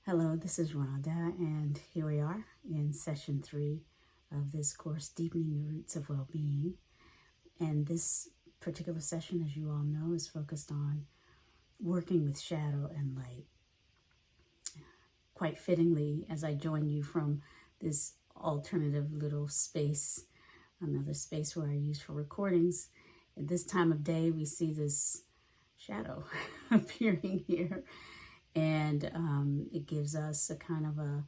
Hello, this is Rhonda, and here we are in session 3 of this course, Deepening the Roots of Wellbeing. And this particular session, as you all know, is focused on working with shadow and light. Quite fittingly, as I join you from this alternative little space, another space where I use for recordings, at this time of day, we see this shadow appearing here. And it gives us a kind of a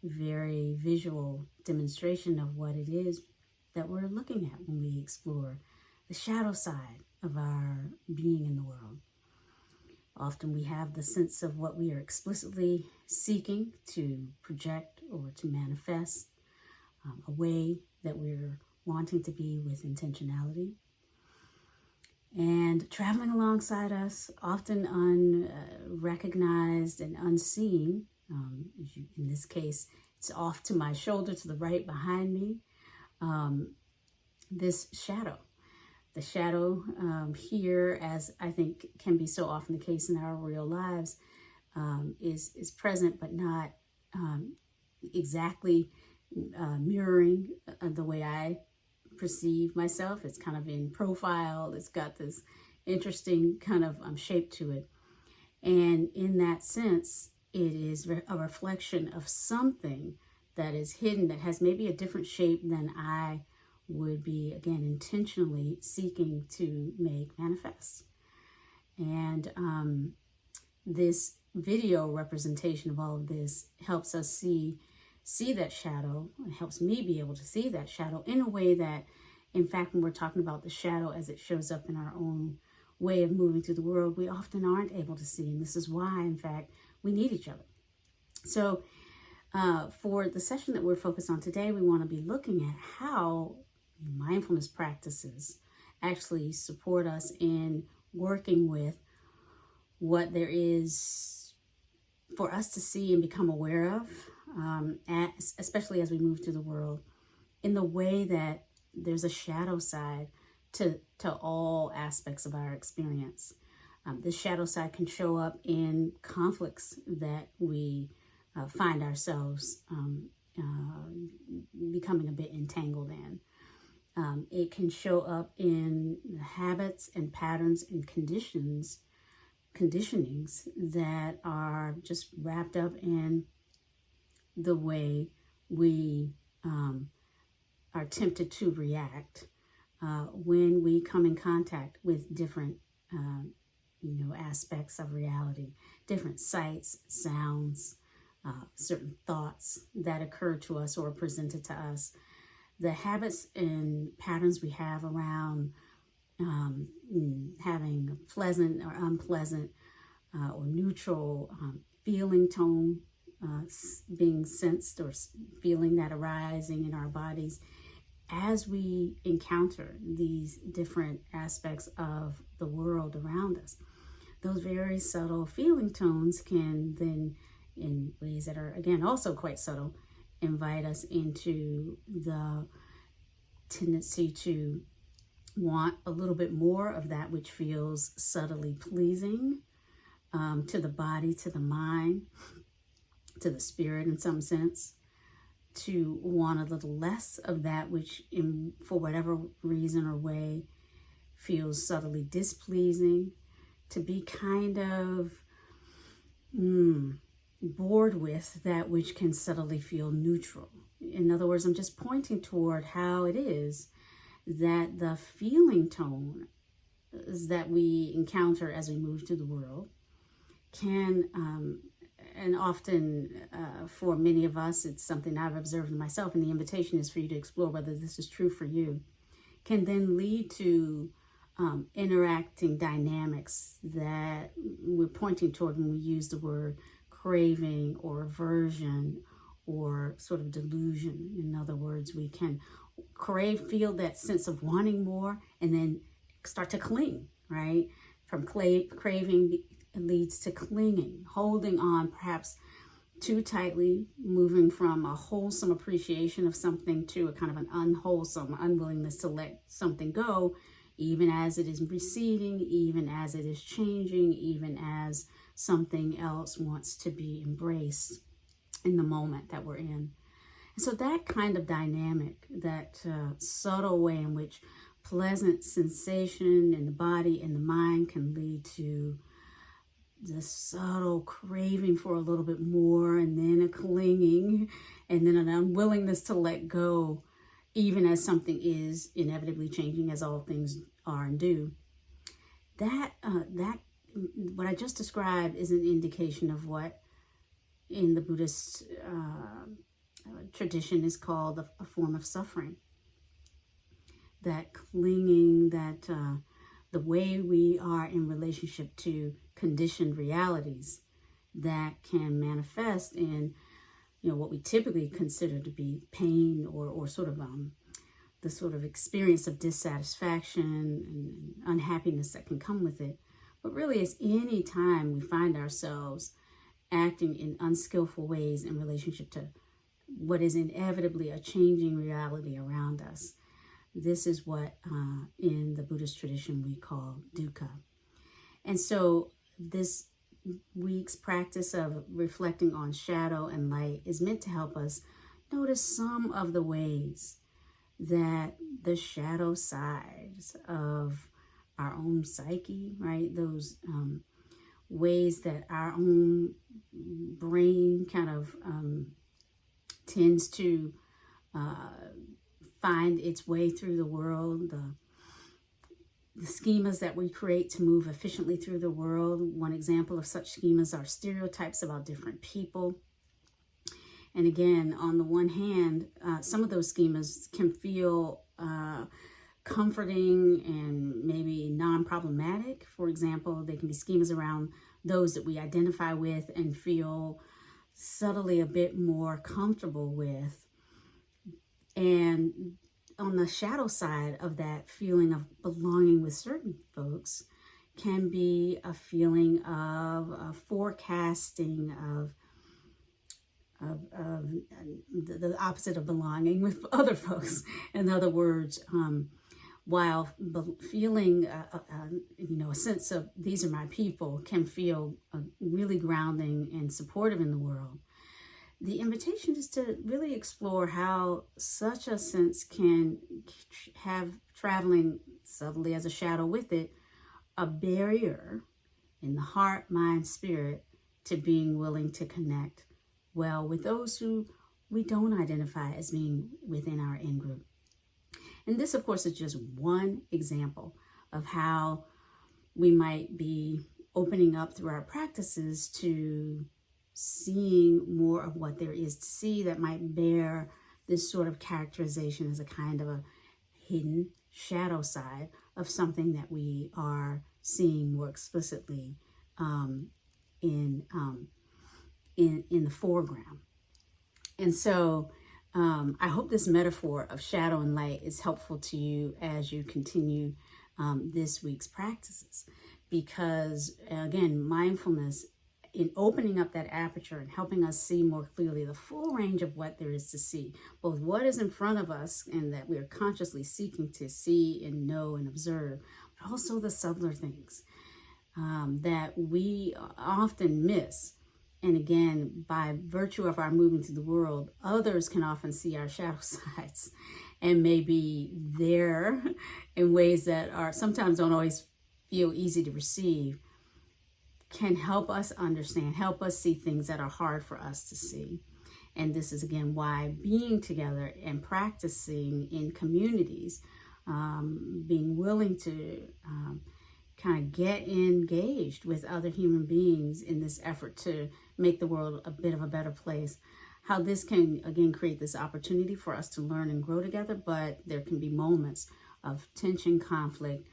very visual demonstration of what it is that we're looking at when we explore the shadow side of our being in the world. Often we have the sense of what we are explicitly seeking to project or to manifest, a way that we're wanting to be with intentionality. And traveling alongside us, often unrecognized and unseen, in this case, it's off to my shoulder, to the right behind me, this shadow. The shadow here, as I think can be so often the case in our real lives, is present but not exactly mirroring the way I perceive myself. It's kind of in profile. It's got this interesting kind of shape to it. And in that sense, it is a reflection of something that is hidden, that has maybe a different shape than I would be, again, intentionally seeking to make manifest. And this video representation of all of this helps us see that shadow. It helps me be able to see that shadow in a way that, in fact, when we're talking about the shadow as it shows up in our own way of moving through the world, we often aren't able to see. And this is why, in fact, we need each other. So for the session that we're focused on today, we want to be looking at how mindfulness practices actually support us in working with what there is for us to see and become aware of, especially as we move through the world, in the way that there's a shadow side to all aspects of our experience. The shadow side can show up in conflicts that we find ourselves becoming a bit entangled in. It can show up in habits and patterns and conditionings that are just wrapped up in the way we are tempted to react when we come in contact with different aspects of reality, different sights, sounds, certain thoughts that occur to us or are presented to us. The habits and patterns we have around having pleasant or unpleasant or neutral feeling tone being sensed, or feeling that arising in our bodies as we encounter these different aspects of the world around us. Those very subtle feeling tones can then, in ways that are, again, also quite subtle, invite us into the tendency to want a little bit more of that which feels subtly pleasing to the body, to the mind, to the spirit in some sense, to want a little less of that which, for whatever reason or way, feels subtly displeasing, to be kind of bored with that which can subtly feel neutral. In other words, I'm just pointing toward how it is that the feeling tone that we encounter as we move through the world can, and often for many of us, it's something I've observed in myself, and the invitation is for you to explore whether this is true for you, can then lead to interacting dynamics that we're pointing toward when we use the word craving or aversion or sort of delusion. In other words, we can feel that sense of wanting more and then start to cling, right? From craving leads to clinging, holding on perhaps too tightly, moving from a wholesome appreciation of something to a kind of an unwholesome unwillingness to let something go, even as it is receding, even as it is changing, even as something else wants to be embraced in the moment that we're in. And so that kind of dynamic, that subtle way in which pleasant sensation in the body and the mind can lead to the subtle craving for a little bit more, and then a clinging, and then an unwillingness to let go, even as something is inevitably changing, as all things are and do. That what I just described is an indication of what in the Buddhist tradition is called a form of suffering. That clinging, that the way we are in relationship to conditioned realities that can manifest in, what we typically consider to be pain, or sort of the sort of experience of dissatisfaction and unhappiness that can come with it. But really, it's any time we find ourselves acting in unskillful ways in relationship to what is inevitably a changing reality around us. This is what in the Buddhist tradition we call dukkha. And so this week's practice of reflecting on shadow and light is meant to help us notice some of the ways that the shadow sides of our own psyche, right? Those ways that our own brain kind of tends to find its way through the world, the schemas that we create to move efficiently through the world. One example of such schemas are stereotypes about different people. And again, on the one hand, some of those schemas can feel comforting and maybe non-problematic. For example, they can be schemas around those that we identify with and feel subtly a bit more comfortable with. And on the shadow side of that feeling of belonging with certain folks can be a feeling of forecasting of the opposite of belonging with other folks. In other words, while feeling a sense of these are my people can feel really grounding and supportive in the world, the invitation is to really explore how such a sense can have, traveling subtly as a shadow with it, a barrier in the heart, mind, spirit to being willing to connect well with those who we don't identify as being within our in-group. And this, of course, is just one example of how we might be opening up through our practices to seeing more of what there is to see that might bear this sort of characterization as a kind of a hidden shadow side of something that we are seeing more explicitly in the foreground. And so I hope this metaphor of shadow and light is helpful to you as you continue this week's practices, because again, mindfulness in opening up that aperture and helping us see more clearly the full range of what there is to see, both what is in front of us and that we are consciously seeking to see and know and observe, but also the subtler things that we often miss. And again, by virtue of our moving through the world, others can often see our shadow sides and may be there in ways that are sometimes don't always feel easy to receive, can help us understand, help us see things that are hard for us to see. And this is again why being together and practicing in communities, being willing to kind of get engaged with other human beings in this effort to make the world a bit of a better place, how this can again create this opportunity for us to learn and grow together, but there can be moments of tension, conflict,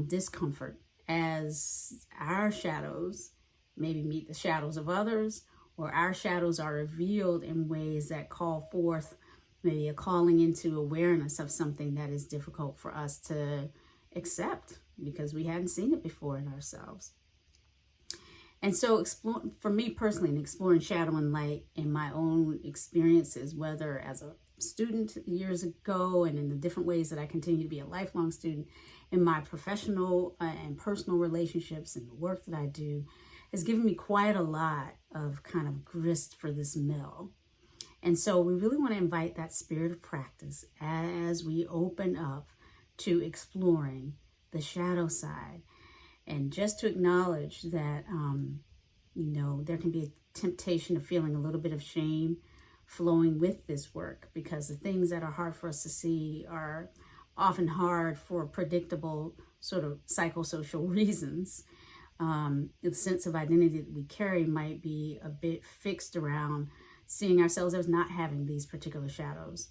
discomfort, as our shadows maybe meet the shadows of others, or our shadows are revealed in ways that call forth maybe a calling into awareness of something that is difficult for us to accept because we hadn't seen it before in ourselves. And so for me personally, in exploring shadow and light in my own experiences, whether as a student years ago and in the different ways that I continue to be a lifelong student, in my professional and personal relationships and the work that I do, has given me quite a lot of kind of grist for this mill. And so we really want to invite that spirit of practice as we open up to exploring the shadow side. And just to acknowledge that, there can be a temptation of feeling a little bit of shame flowing with this work, because the things that are hard for us to see are often hard for predictable sort of psychosocial reasons. The sense of identity that we carry might be a bit fixed around seeing ourselves as not having these particular shadows.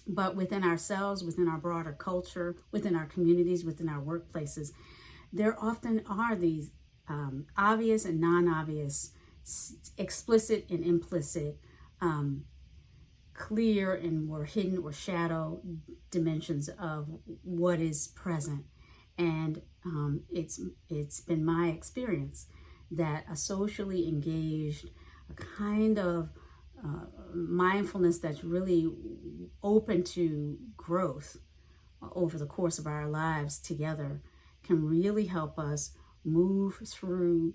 But within ourselves, within our broader culture, within our communities, within our workplaces, there often are these obvious and non-obvious, explicit and implicit, clear and more hidden or shadow dimensions of what is present. And it's been my experience that a socially engaged, a kind of mindfulness that's really open to growth over the course of our lives together can really help us move through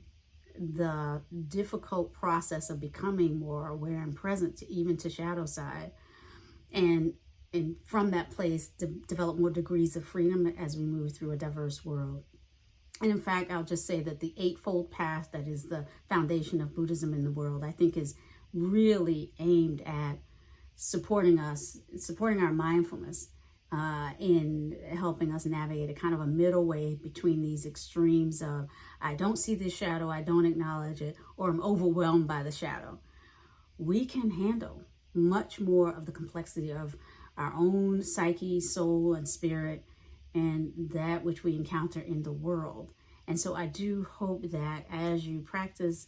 the difficult process of becoming more aware and present even to shadow side, and from that place develop more degrees of freedom as we move through a diverse world. And in fact, I'll just say that the Eightfold Path, that is the foundation of Buddhism in the world, I think is really aimed at supporting our mindfulness in helping us navigate a kind of a middle way between these extremes of I don't see this shadow, I don't acknowledge it, or I'm overwhelmed by the shadow. We can handle much more of the complexity of our own psyche, soul, and spirit, and that which we encounter in the world. And so I do hope that as you practice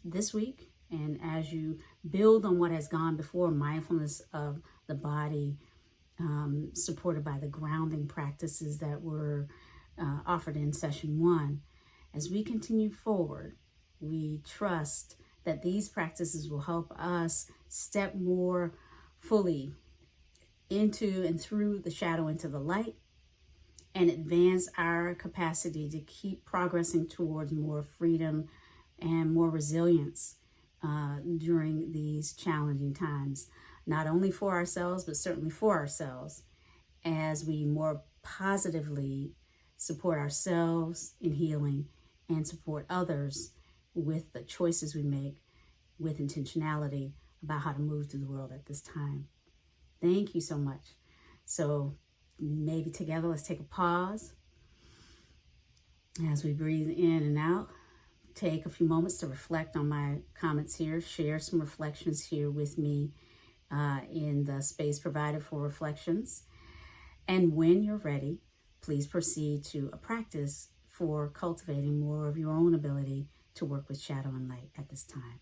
this week, and as you build on what has gone before, mindfulness of the body, supported by the grounding practices that were offered in session 1, as we continue forward, we trust that these practices will help us step more fully into and through the shadow into the light, and advance our capacity to keep progressing towards more freedom and more resilience during these challenging times, not only for ourselves, but certainly for ourselves, as we more positively support ourselves in healing and support others with the choices we make with intentionality about how to move through the world at this time. Thank you so much. So maybe together, let's take a pause as we breathe in and out. Take a few moments to reflect on my comments here, share some reflections here with me in the space provided for reflections. And when you're ready, please proceed to a practice for cultivating more of your own ability to work with shadow and light at this time.